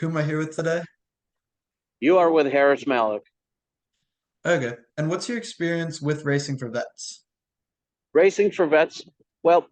Who am I here with today? You are with Harris Malik. Okay. And what's your experience with racing for vets? Racing for Vets. Well,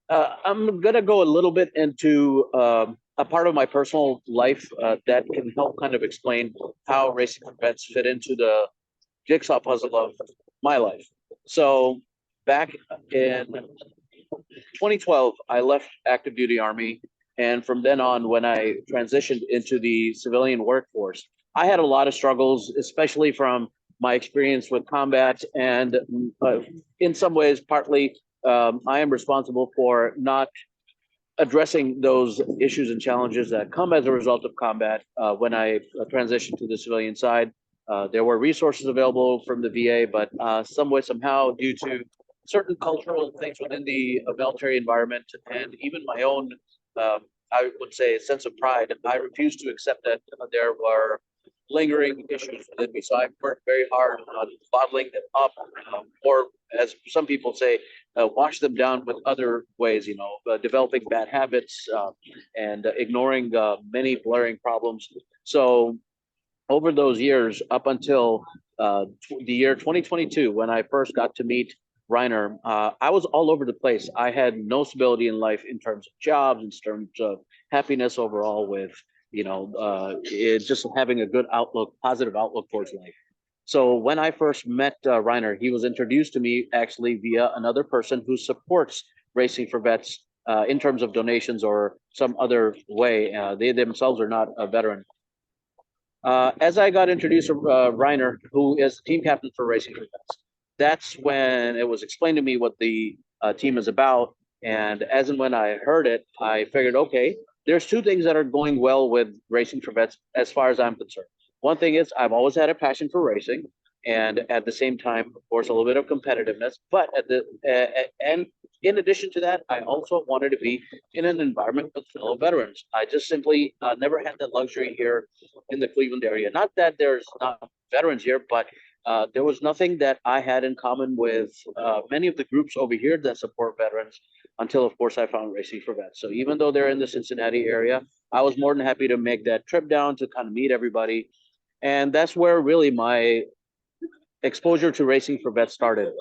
I'm going to go a little bit into a part of my personal life that can help kind of explain how Racing for Vets fit into the jigsaw puzzle of my life. So, back in 2012, I left active duty Army. And from then on, when I transitioned into the civilian workforce, I had a lot of struggles, especially from my experience with combat. And in some ways, partly, I am responsible for not addressing those issues and challenges that come as a result of combat. When I transitioned to the civilian side, there were resources available from the VA, but some way, somehow, due to certain cultural things within the military environment and even my own, I would say, sense of pride, I refused to accept that there were lingering issues within me. So I worked very hard on bottling them up, or as some people say, wash them down with other ways, developing bad habits and ignoring many blurring problems. So over those years, up until the year 2022, when I first got to meet Reiner, I was all over the place. I had no stability in life in terms of jobs, in terms of happiness overall, with just having a good outlook, positive outlook towards life. So when I first met Reiner, he was introduced to me actually via another person who supports Racing for Vets in terms of donations or some other way. They themselves are not a veteran. As I got introduced to Reiner, who is the team captain for Racing for Vets, that's when it was explained to me what the team is about. And as and when I heard it, I figured, okay, there's two things that are going well with Racing for Vets as far as I'm concerned. One thing is I've always had a passion for racing, and at the same time, of course, a little bit of competitiveness. But and in addition to that, I also wanted to be in an environment with fellow veterans. I just simply never had that luxury here in the Cleveland area. Not that there's not veterans here, but there was nothing that I had in common with many of the groups over here that support veterans until, of course, I found Racing for Vets. So even though they're in the Cincinnati area, I was more than happy to make that trip down to kind of meet everybody. And that's where really my exposure to Racing for Vets started.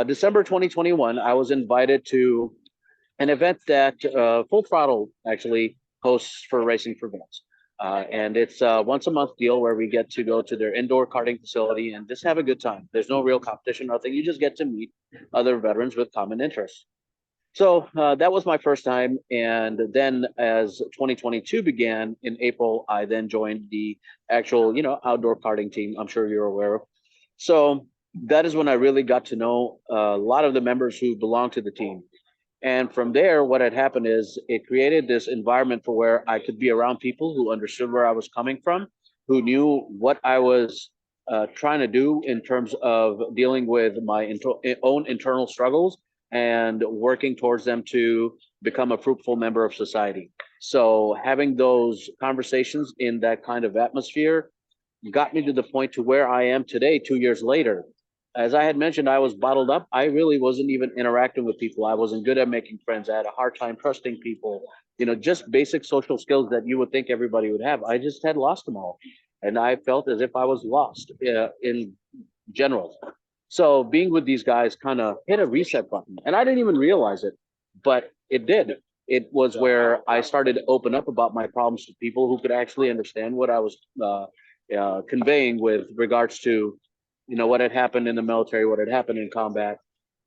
December 2021, I was invited to an event that Full Throttle actually hosts for Racing for Vets. And it's a once a month deal where we get to go to their indoor karting facility and just have a good time. There's no real competition, nothing. You just get to meet other veterans with common interests. So that was my first time. And then as 2022 began in April, I then joined the actual, outdoor karting team. I'm sure you're aware of. So that is when I really got to know a lot of the members who belong to the team. And from there, what had happened is it created this environment for where I could be around people who understood where I was coming from, who knew what I was trying to do in terms of dealing with my own internal struggles and working towards them to become a fruitful member of society. So having those conversations in that kind of atmosphere got me to the point to where I am today, 2 years later. As I had mentioned, I was bottled up. I really wasn't even interacting with people. I wasn't good at making friends. I had a hard time trusting people. Just basic social skills that you would think everybody would have. I just had lost them all. And I felt as if I was lost in general. So being with these guys kind of hit a reset button. And I didn't even realize it, but it did. It was where I started to open up about my problems to people who could actually understand what I was conveying with regards to what had happened in the military, what had happened in combat.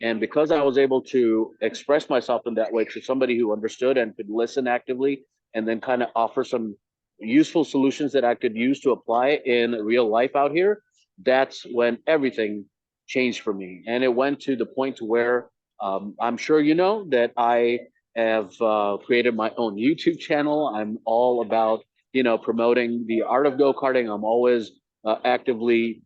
And because I was able to express myself in that way to somebody who understood and could listen actively and then kind of offer some useful solutions that I could use to apply in real life out here, that's when everything changed for me. And it went to the point where I'm sure you know that I have created my own YouTube channel. I'm all about, promoting the art of go-karting. I'm always actively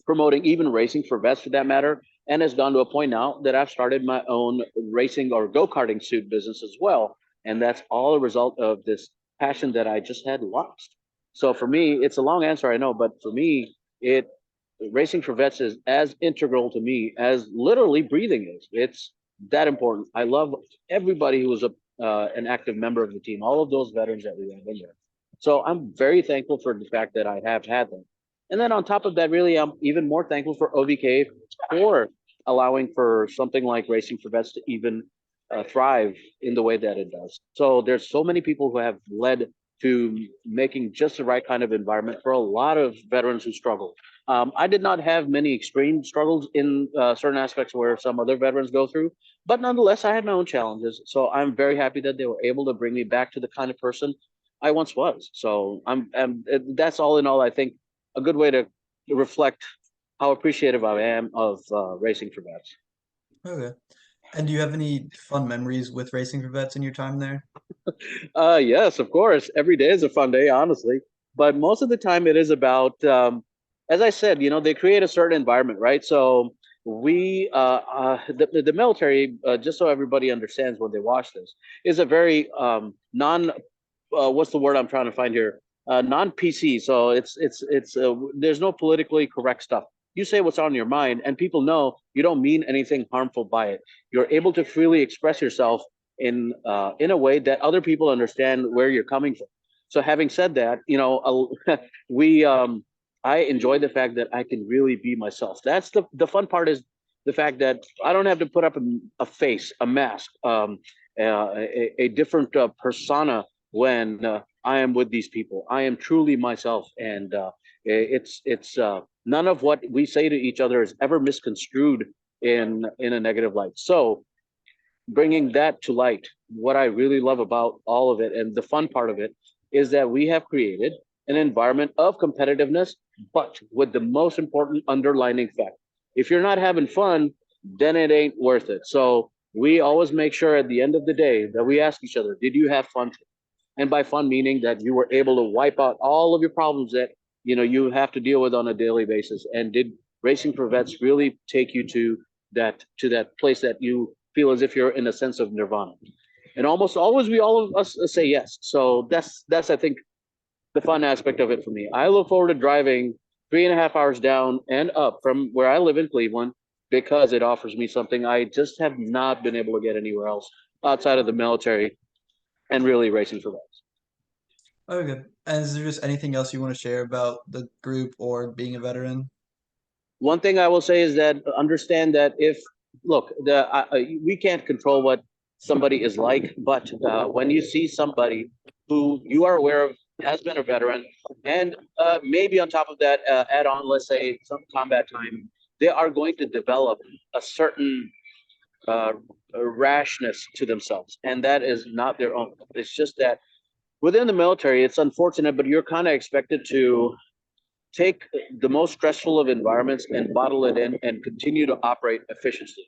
promoting even Racing for Vets for that matter, and has gone to a point now that I've started my own racing or go-karting suit business as well. And that's all a result of this passion that I just had lost. So for me, it's a long answer, I know, but for me, it Racing for Vets is as integral to me as literally breathing is. It's that important. I love everybody who was an active member of the team, all of those veterans that we have in there. So I'm very thankful for the fact that I have had them. And then on top of that, really, I'm even more thankful for OVK for allowing for something like Racing for Vets to even thrive in the way that it does. So there's so many people who have led to making just the right kind of environment for a lot of veterans who struggle. I did not have many extreme struggles in certain aspects where some other veterans go through, but nonetheless, I had my own challenges. So I'm very happy that they were able to bring me back to the kind of person I once was. So that's all in all, I think, a good way to reflect how appreciative I am of Racing for Vets. Okay. And do you have any fun memories with Racing for Vets in your time there? Yes, of course. Every day is a fun day, honestly. But most of the time, it is about, as I said, they create a certain environment, right? So the military, just so everybody understands when they watch this, is a very what's the word I'm trying to find here? Non-PC. So there's no politically correct stuff. You say what's on your mind, and people know you don't mean anything harmful by it. You're able to freely express yourself in a way that other people understand where you're coming from. So having said that, we I enjoy the fact that I can really be myself. That's the fun part is the fact that I don't have to put up a face, a mask, a different persona when I am with these people. I am truly myself, and it's none of what we say to each other is ever misconstrued in a negative light. So bringing that to light, what I really love about all of it and the fun part of it is that we have created an environment of competitiveness, but with the most important underlining fact. If you're not having fun, then it ain't worth it. So we always make sure at the end of the day that we ask each other, did you have fun? And by fun meaning that you were able to wipe out all of your problems that you have to deal with on a daily basis. And did Racing for Vets really take you to that place that you feel as if you're in a sense of nirvana? And almost always we all of us say yes. So that's I think the fun aspect of it for me. I look forward to driving 3.5 hours down and up from where I live in Cleveland because it offers me something I just have not been able to get anywhere else outside of the military and really Racing for Vets. Okay. And is there just anything else you want to share about the group or being a veteran? One thing I will say is that understand that if look, we can't control what somebody is like, but when you see somebody who you are aware of has been a veteran, and maybe on top of that, add on, let's say, some combat time, they are going to develop a certain uh, rashness to themselves, and that is not their own. It's just that within the military, it's unfortunate, but you're kind of expected to take the most stressful of environments and bottle it in and continue to operate efficiently.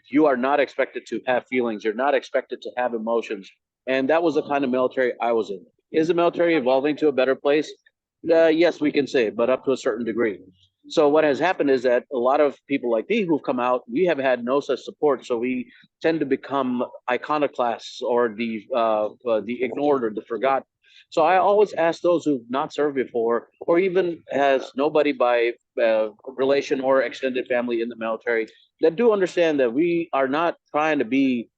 You are not expected to have feelings. You're not expected to have emotions. And that was the kind of military I was in. Is the military evolving to a better place? Yes, we can say, but up to a certain degree. So what has happened is that a lot of people like me who've come out, we have had no such support. So we tend to become iconoclasts or the ignored or the forgotten. So I always ask those who've not served before, or even has nobody by relation or extended family in the military, that do understand that we are not trying to be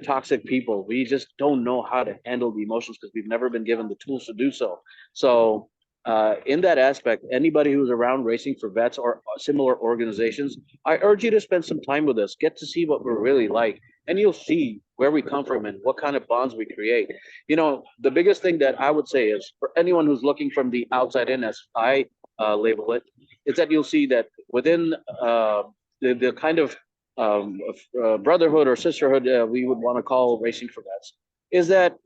toxic people. We just don't know how to handle the emotions because we've never been given the tools to do so. So in that aspect, anybody who's around Racing for Vets or similar organizations, I urge you to spend some time with us, get to see what we're really like, and you'll see where we come from and what kind of bonds we create. The biggest thing that I would say is for anyone who's looking from the outside in, as I label it, is that you'll see that within the kind of brotherhood or sisterhood we would want to call Racing for Vets, is that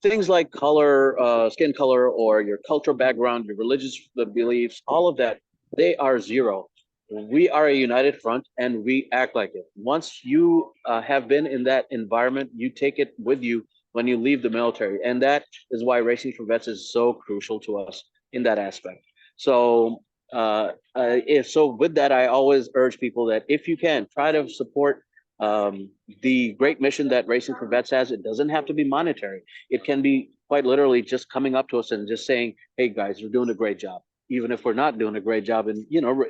things like color, skin color, or your cultural background, your religious beliefs, all of that, they are zero. We are a united front and we act like it. Once you have been in that environment, you take it with you when you leave the military. And that is why Racing for Vets is so crucial to us in that aspect. So, with that, I always urge people that if you can, try to support the great mission that Racing for Vets has. It doesn't have to be monetary. It can be quite literally just coming up to us and just saying, "Hey guys, you're doing a great job," even if we're not doing a great job in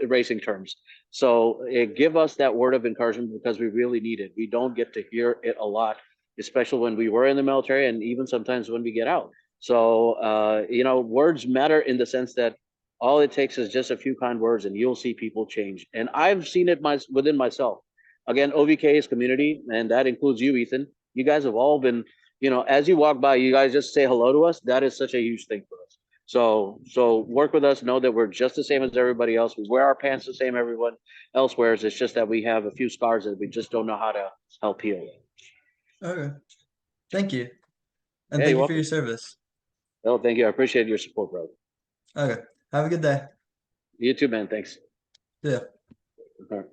racing terms. So give us that word of encouragement because we really need it. We don't get to hear it a lot especially when we were in the military and even sometimes when we get out. So, words matter in the sense that all it takes is just a few kind words and you'll see people change. And I've seen it within myself. Again, OVK is community, and that includes you, Ethan. You guys have all been, as you walk by, you guys just say hello to us. That is such a huge thing for us. So work with us. Know that we're just the same as everybody else. We wear our pants the same everyone else wears. It's just that we have a few scars that we just don't know how to help heal. Okay. Thank you. And Yeah, thank you're you for your welcome. service. Oh, thank you. I appreciate your support, brother. Okay. Have a good day. You too, man. Thanks. Yeah.